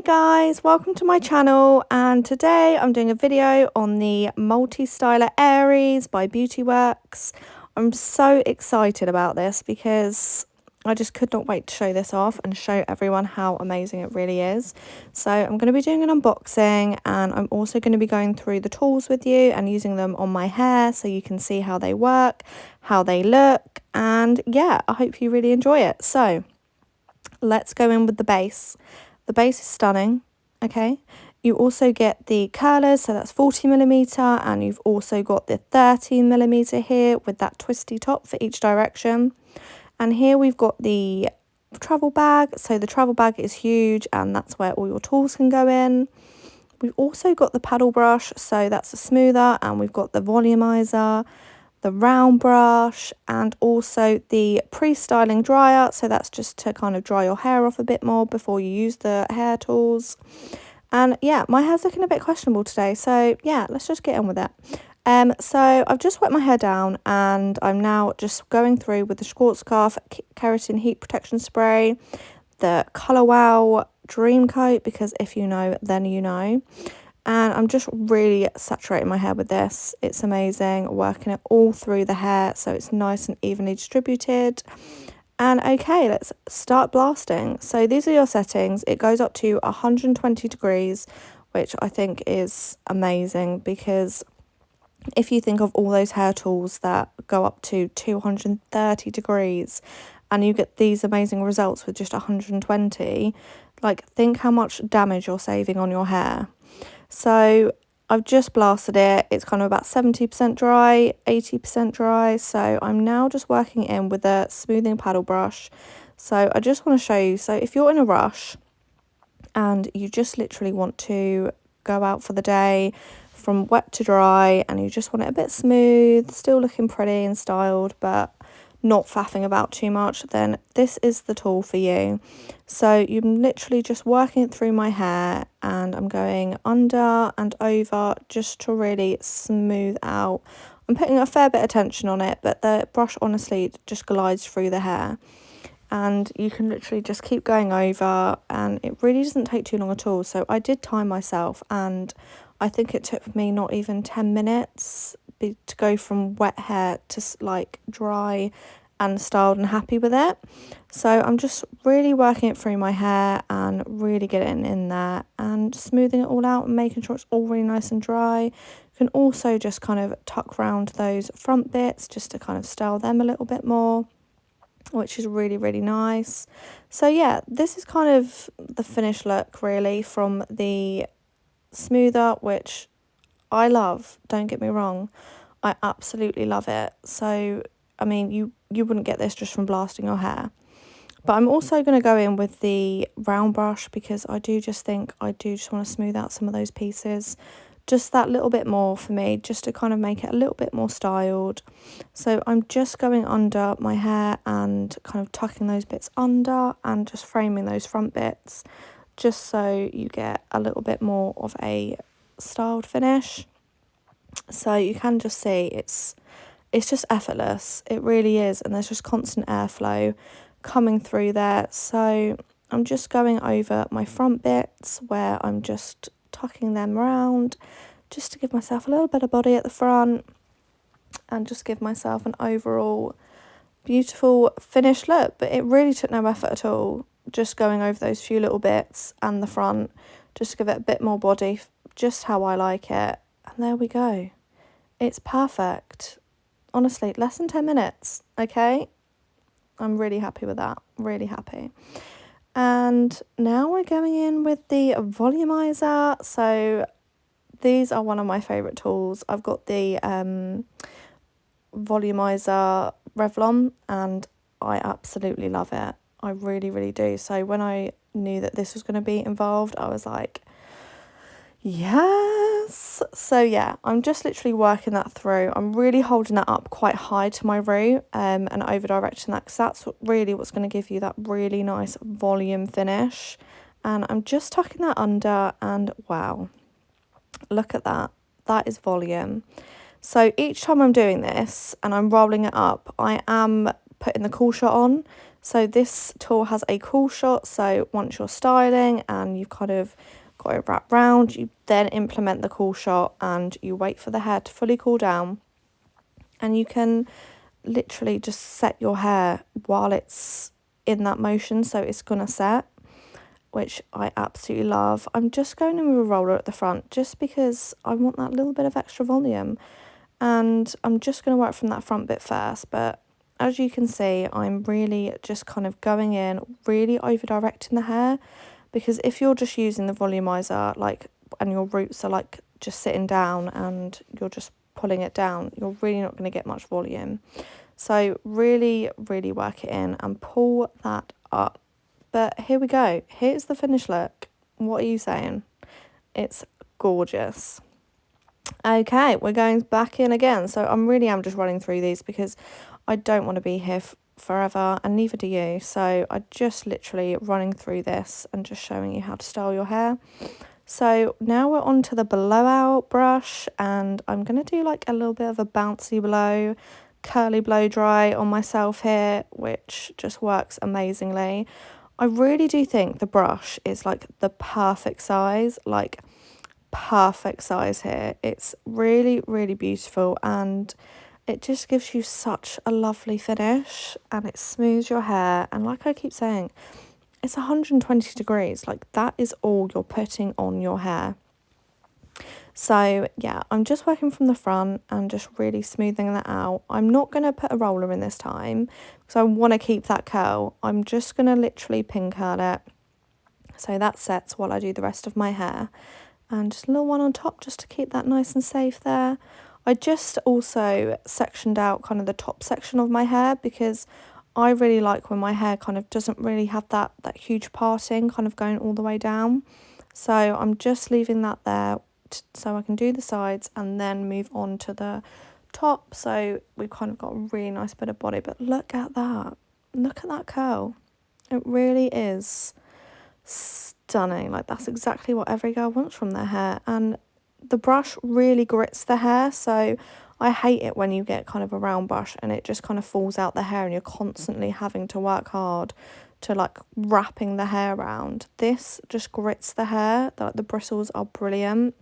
Guys, welcome to my channel, and today I'm doing a video on the Multistyler Aeris by Beautyworks. I'm so excited about this because I just could not wait to show this off and show everyone how amazing it really is. So I'm going to be doing an unboxing, and I'm also going to be going through the tools with you and using them on my hair so you can see how they work, how they look, and yeah, I hope you really enjoy it. So let's go in with the base. The base is stunning, okay? You also get the curlers, so that's 40mm, and you've also got the 13mm here with that twisty top for each direction. And here we've got the travel bag, so the travel bag is huge and that's where all your tools can go in. We've also got the paddle brush, so that's a smoother, and we've got the volumizer, the round brush, and also the pre-styling dryer, so that's just to kind of dry your hair off a bit more before you use the hair tools. And yeah, my hair's looking a bit questionable today, so yeah, let's just get on with it. So I've just wet my hair down, and I'm now just going through with the Schwarzkopf Keratin Heat Protection Spray, the Colour Wow Dream Coat, because if you know, then you know. And I'm just really saturating my hair with this. It's amazing, working it all through the hair so it's nice and evenly distributed. And okay, let's start blasting. So these are your settings. It goes up to 120 degrees, which I think is amazing, because if you think of all those hair tools that go up to 230 degrees and you get these amazing results with just 120, like, think how much damage you're saving on your hair. So I've just blasted it. It's kind of about 70% dry, 80% dry. So I'm now just working in with a smoothing paddle brush. So I just want to show you. So if you're in a rush and you just literally want to go out for the day from wet to dry, and you just want it a bit smooth, still looking pretty and styled, but not faffing about too much, then this is the tool for you. So you're literally just working it through my hair, and I'm going under and over just to really smooth out. I'm putting a fair bit of tension on it, but the brush honestly just glides through the hair, and you can literally just keep going over, and it really doesn't take too long at all. So I did time myself, and I think it took me not even 10 minutes to go from wet hair to like dry and styled and happy with it. So I'm just really working it through my hair and really getting in there and smoothing it all out and making sure it's all really nice and dry. You can also just kind of tuck round those front bits just to kind of style them a little bit more, which is really, really nice. So yeah, this is kind of the finished look really from the smoother, which I love, don't get me wrong, I absolutely love it. So I mean, you wouldn't get this just from blasting your hair. But I'm also going to go in with the round brush, because I do just want to smooth out some of those pieces just that little bit more for me, just to kind of make it a little bit more styled. So I'm just going under my hair and kind of tucking those bits under and just framing those front bits, just so you get a little bit more of a styled finish. So you can just see it's just effortless. It really is, and there's just constant airflow coming through there. So I'm just going over my front bits where I'm just tucking them around just to give myself a little bit of body at the front and just give myself an overall beautiful finished look. But it really took no effort at all, just going over those few little bits and the front just to give it a bit more body, just how I like it. And there we go. It's perfect. Honestly, less than 10 minutes, okay? I'm really happy with that, really happy. And now we're going in with the volumizer. So these are one of my favourite tools. I've got the volumizer Revlon, and I absolutely love it. I really, really do. So when I knew that this was going to be involved, I was like, yes. So yeah, I'm just literally working that through. I'm really holding that up quite high to my root and over directing that, because that's what's going to give you that really nice volume finish. And I'm just tucking that under, and wow, look at that. That is volume. So each time I'm doing this and I'm rolling it up, I am putting the cool shot on. So this tool has a cool shot, so once you're styling and you've kind of got it wrapped round, you then implement the cool shot and you wait for the hair to fully cool down, and you can literally just set your hair while it's in that motion, so it's gonna set, which I absolutely love. I'm just going in with a roller at the front just because I want that little bit of extra volume, and I'm just going to work from that front bit first. But as you can see, I'm really just kind of going in, really over directing the hair, because if you're just using the volumizer like, and your roots are like just sitting down and you're just pulling it down, you're really not going to get much volume. So really work it in and pull that up. But here we go. Here's the finished look. What are you saying? It's gorgeous. Okay, we're going back in again. So I'm just running through these because I don't want to be here forever, and neither do you. So I just literally running through this and just showing you how to style your hair. So now we're on to the blowout brush, and I'm going to do like a little bit of a bouncy blow, curly blow dry on myself here, which just works amazingly. I really do think the brush is like the perfect size, like perfect size here. It's really beautiful, and it just gives you such a lovely finish, and it smooths your hair. And like I keep saying, it's 120 degrees, like that is all you're putting on your hair. So yeah, I'm just working from the front and just really smoothing that out. I'm not going to put a roller in this time because I want to keep that curl. I'm just going to literally pin curl it so that sets while I do the rest of my hair. And just a little one on top just to keep that nice and safe there. I just also sectioned out kind of the top section of my hair because I really like when my hair kind of doesn't really have that huge parting kind of going all the way down. So I'm just leaving that there so I can do the sides and then move on to the top. So we've kind of got a really nice bit of body, but look at that. Look at that curl. It really is stunning. Like that's exactly what every girl wants from their hair. And the brush really grits the hair, so I hate it when you get kind of a round brush and it just kind of falls out the hair and you're constantly having to work hard to like wrapping the hair around. This just grits the hair. The bristles are brilliant,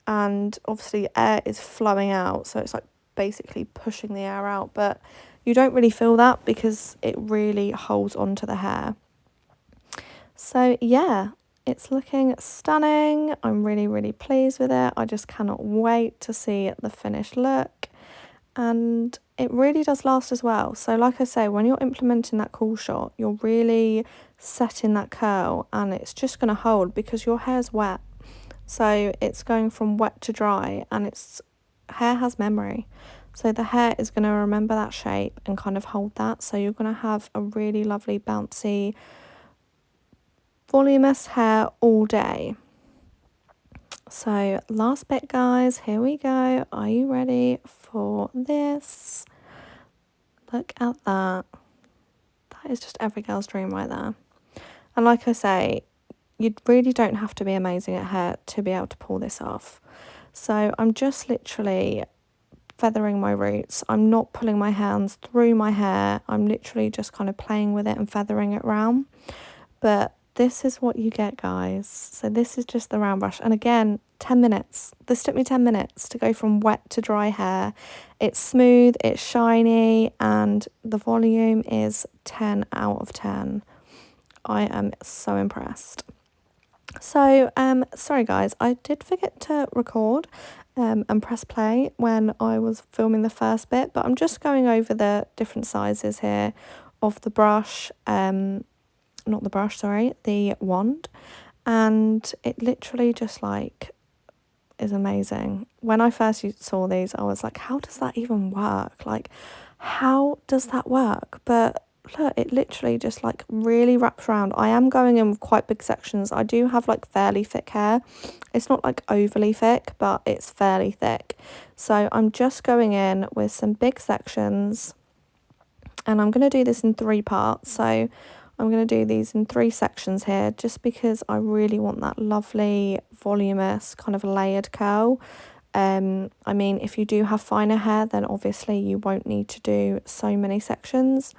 and obviously air is flowing out, so it's like basically pushing the air out, but you don't really feel that because it really holds onto the hair. So yeah, it's looking stunning. I'm really pleased with it. I just cannot wait to see the finished look, and it really does last as well. So like I say, when you're implementing that cool shot, you're really setting that curl, and it's just going to hold because your hair's wet. So it's going from wet to dry, and hair has memory. So the hair is going to remember that shape and kind of hold that. So you're going to have a really lovely bouncy voluminous hair all day. So last bit, guys, here we go. Are you ready for this? Look at that. That is just every girl's dream right there. And like I say, you really don't have to be amazing at hair to be able to pull this off. So I'm just literally feathering my roots. I'm not pulling my hands through my hair. I'm literally just kind of playing with it and feathering it round. But this is what you get, guys. So this is just the round brush. And again, 10 minutes. This took me 10 minutes to go from wet to dry hair. It's smooth, it's shiny, and the volume is 10 out of 10. I am so impressed. So, sorry guys, I did forget to record and press play when I was filming the first bit, but I'm just going over the different sizes here of the brush, not the brush, sorry, the wand, and it literally just like is amazing. When I first saw these, I was like, how does that even work? Like, how does that work? But look, it literally just like really wraps around. I am going in with quite big sections. I do have like fairly thick hair. It's not like overly thick, but it's fairly thick. So I'm just going in with some big sections, and I'm going to do this in 3 parts. So I'm going to do these in 3 sections here just because I really want that lovely voluminous kind of layered curl. I mean, if you do have finer hair, then obviously you won't need to do so many sections.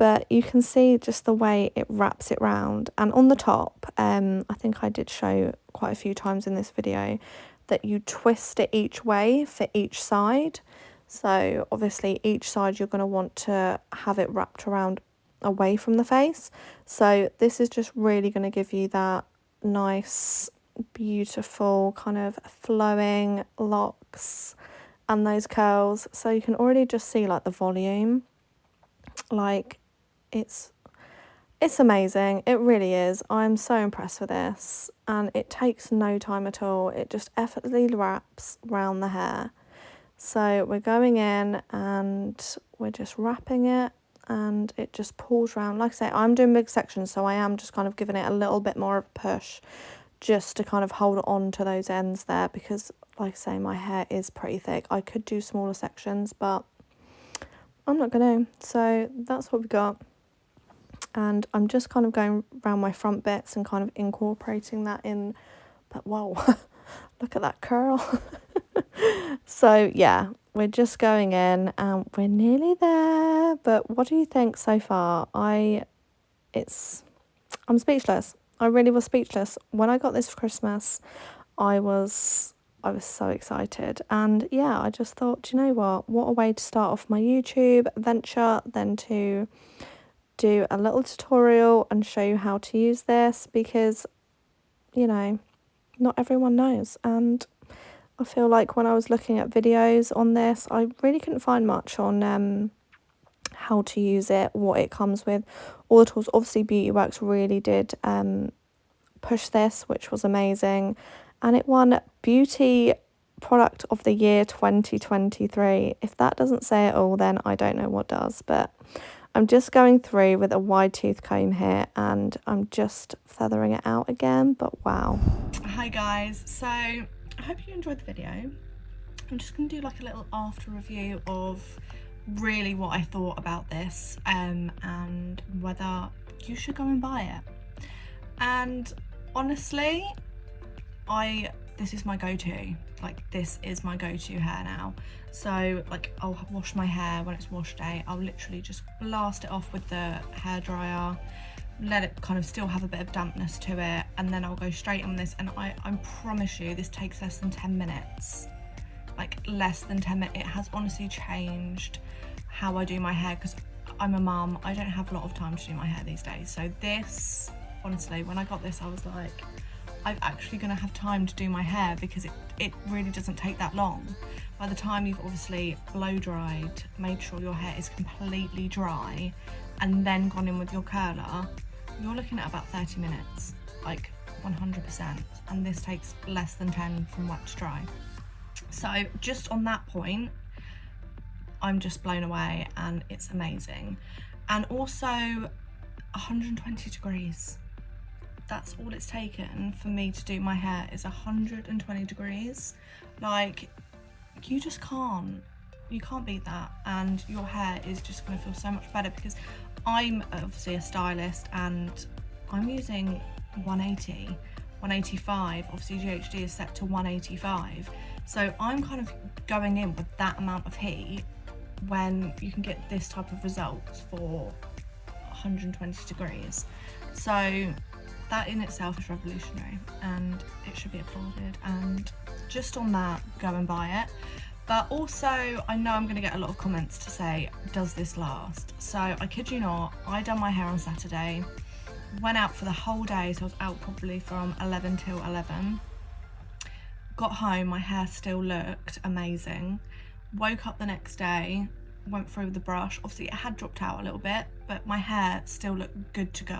but you can see just the way it wraps it round. And on the top, I think I did show quite a few times in this video that you twist it each way for each side. So obviously each side you're going to want to have it wrapped around away from the face. So this is just really going to give you that nice, beautiful kind of flowing locks and those curls. So you can already just see like the volume. Like it's amazing. It really is. I'm so impressed with this, and it takes no time at all. It just effortlessly wraps around the hair. So we're going in and we're just wrapping it, and it just pulls around. Like I say, I'm doing big sections, so I am just kind of giving it a little bit more of a push just to kind of hold on to those ends there, because like I say, my hair is pretty thick. I could do smaller sections, but I'm not going to. So that's what we got. And I'm just kind of going around my front bits and kind of incorporating that in. But whoa, look at that curl. So yeah, we're just going in and we're nearly there. But what do you think so far? I'm speechless. I really was speechless. When I got this for Christmas, I was so excited. And yeah, I just thought, do you know what a way to start off my YouTube venture than to do a little tutorial and show you how to use this, because you know, not everyone knows. And I feel like when I was looking at videos on this, I really couldn't find much on how to use it, what it comes with, all the tools. Obviously Beautyworks really did push this, which was amazing, and it won Beauty Product of the Year 2023. If that doesn't say it all, then I don't know what does. But I'm just going through with a wide tooth comb here, and I'm just feathering it out again. But wow. Hi guys, so I hope you enjoyed the video. I'm just going to do like a little after review of really what I thought about this, and whether you should go and buy it. And honestly, this is my go-to. Like, this is my go-to hair now. So like, I'll wash my hair when it's wash day. I'll literally just blast it off with the hairdryer, let it kind of still have a bit of dampness to it, and then I'll go straight on this. And I promise you, this takes less than 10 minutes. Like less than 10 minutes. It has honestly changed how I do my hair, because I'm a mum. I don't have a lot of time to do my hair these days. So this, honestly, when I got this, I was like, I'm actually going to have time to do my hair, because it really doesn't take that long. By the time you've obviously blow dried, made sure your hair is completely dry, and then gone in with your curler, you're looking at about 30 minutes, like 100%. And this takes less than 10 from wet to dry. So just on that point, I'm just blown away, and it's amazing. And also 120 degrees. That's all it's taken for me to do my hair, is 120 degrees. Like, you just can't beat that, and your hair is just going to feel so much better, because I'm obviously a stylist and I'm using 180, 185. Obviously GHD is set to 185, so I'm kind of going in with that amount of heat when you can get this type of results for 120 degrees. So that in itself is revolutionary, and it should be applauded. And just on that, go and buy it. But also, I know I'm going to get a lot of comments to say, does this last? So I kid you not, I done my hair on Saturday, went out for the whole day, so I was out probably from 11 till 11. Got home, my hair still looked amazing. Woke up the next day, went through with the brush. Obviously it had dropped out a little bit, but my hair still looked good to go.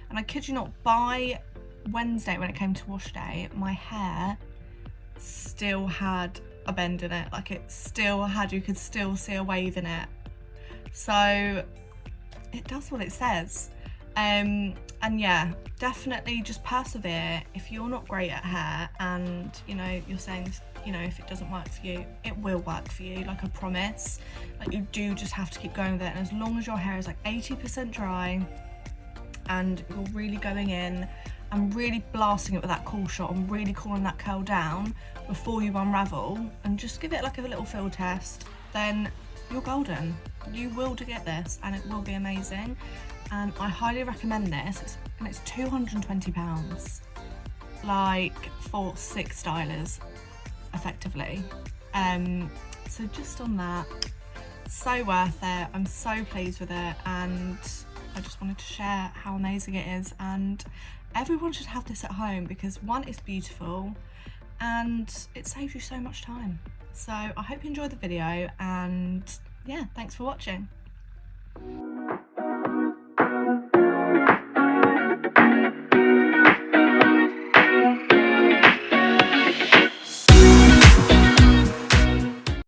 And I kid you not, by Wednesday when it came to wash day, my hair still had a bend in it. Like, it still had, you could still see a wave in it. So it does what it says. And yeah, definitely just persevere. If you're not great at hair, and you know, you're saying, you know, if it doesn't work for you, it will work for you, like I promise. Like, you do just have to keep going with it. And as long as your hair is like 80% dry, and you're really going in and really blasting it with that cool shot and really cooling that curl down before you unravel, and just give it like a little fill test, then you're golden. You will get this and it will be amazing. And I highly recommend this. It's £220, like for 6 stylers, effectively. So just on that, so worth it. I'm so pleased with it, and I just wanted to share how amazing it is, and everyone should have this at home because one, it's beautiful and it saves you so much time. So I hope you enjoyed the video, and yeah, thanks for watching.